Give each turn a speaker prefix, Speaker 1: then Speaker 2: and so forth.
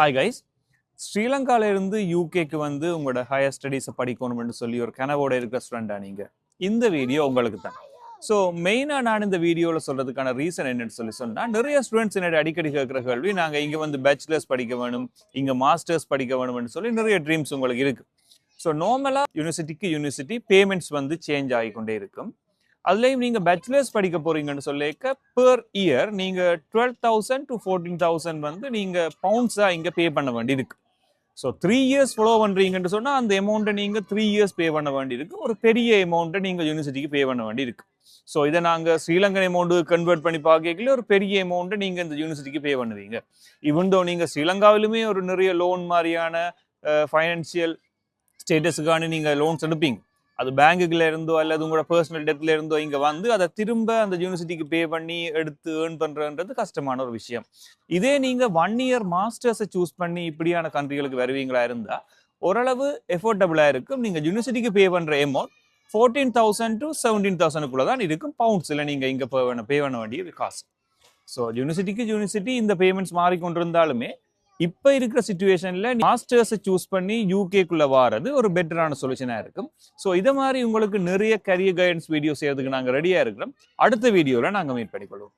Speaker 1: Hi guys. ஸ்ரீலங்கால இருந்து யூகேக்கு வந்து உங்களோட ஹையர் ஸ்டடீஸை படிக்கணும்னு சொல்லி ஒரு கனவோட இருக்கிற ஸ்டூடெண்டா நீங்க, இந்த வீடியோ உங்களுக்கு தான். ஸோ மெயினாக நான் இந்த வீடியோவில் சொல்றதுக்கான ரீசன் என்னன்னு சொன்னால், நிறைய ஸ்டூடெண்ட்ஸ் என்னோட அடிக்கடி கேட்குற கேள்வி, நாங்கள் இங்கே வந்து பேச்சுலர்ஸ் படிக்க வேணும், இங்கே மாஸ்டர்ஸ் படிக்க வேணும்னு சொல்லி நிறைய ட்ரீம்ஸ் உங்களுக்கு இருக்கு. ஸோ நார்மலாக யூனிவர்சிட்டி பேமெண்ட்ஸ் வந்து சேஞ்ச் ஆகிக்கொண்டே இருக்கும். அதுலேயும் நீங்கள் பேச்சுலர்ஸ் படிக்க போறீங்கன்னு சொல்லிக்க பெர் இயர் நீங்கள் 12,000 to 14,000 வந்து நீங்கள் பவுண்ட்ஸாக இங்கே பே பண்ண வேண்டியிருக்கு. ஸோ 3 years ஃபாலோ பண்ணுறீங்கன்னு சொன்னால் அந்த அமௌண்ட்டை நீங்கள் 3 years பே பண்ண வேண்டியிருக்கு. ஒரு பெரிய அமௌண்ட்டை நீங்கள் யூனிவர்சிட்டிக்கு பே பண்ண வேண்டியிருக்கு. ஸோ இதை நாங்கள் ஸ்ரீலங்கன் அமௌண்ட்டு கன்வெர்ட் பண்ணி பார்க்கல ஒரு பெரிய அமௌண்ட்டை நீங்கள் இந்த யூனிவர்சிட்டிக்கு பே பண்ணுவீங்க. ஈவன் தோ நீங்கள் ஸ்ரீலங்காவிலுமே ஒரு நிறைய லோன் மாதிரியான ஃபைனான்சியல் ஸ்டேட்டஸுக்கான நீங்கள் லோன்ஸ் எடுப்பீங்க. அது பேங்குக்குள்ள இருந்தோ அல்லது உங்களோட பர்சனல் டெப்ல இருந்தோ இங்க வந்து அதை திரும்ப அந்த யூனிவர்சிட்டிக்கு பே பண்ணி எடுத்து ஏர்ன் பண்றதுன்றது கஷ்டமான ஒரு விஷயம். இதே நீங்க 1 year மாஸ்டர்ஸை சூஸ் பண்ணி இப்படியான கண்ட்ரிகளுக்கு வருவீங்களா இருந்தா ஓரளவு எஃபோர்டபுளா இருக்கும். நீங்க யூனிவர்சிட்டிக்கு பே பண்ற அமௌண்ட் 14,000 to 17,000 தான் இருக்கும் பவுண்ட்ஸ்ல நீங்க இங்க பே பண்ண வேண்டிய காசு. ஸோ யூனிவர்சிட்டி இந்த பேமெண்ட்ஸ் மாறிக்கொண்டிருந்தாலுமே இப்ப இருக்கிற சிச்சுவேஷன்ல மாஸ்டர்ஸை சூஸ் பண்ணி யூகேக்குள்ள வாரது ஒரு பெட்டரான சொல்யூஷனா இருக்கும். ஸோ இதை மாதிரி உங்களுக்கு நிறைய கரியர் கைடன்ஸ் வீடியோ செய்யறதுக்கு நாங்க ரெடியா இருக்கிறோம். அடுத்த வீடியோல நாங்க மீட் பண்ணிக்கொள்வோம்.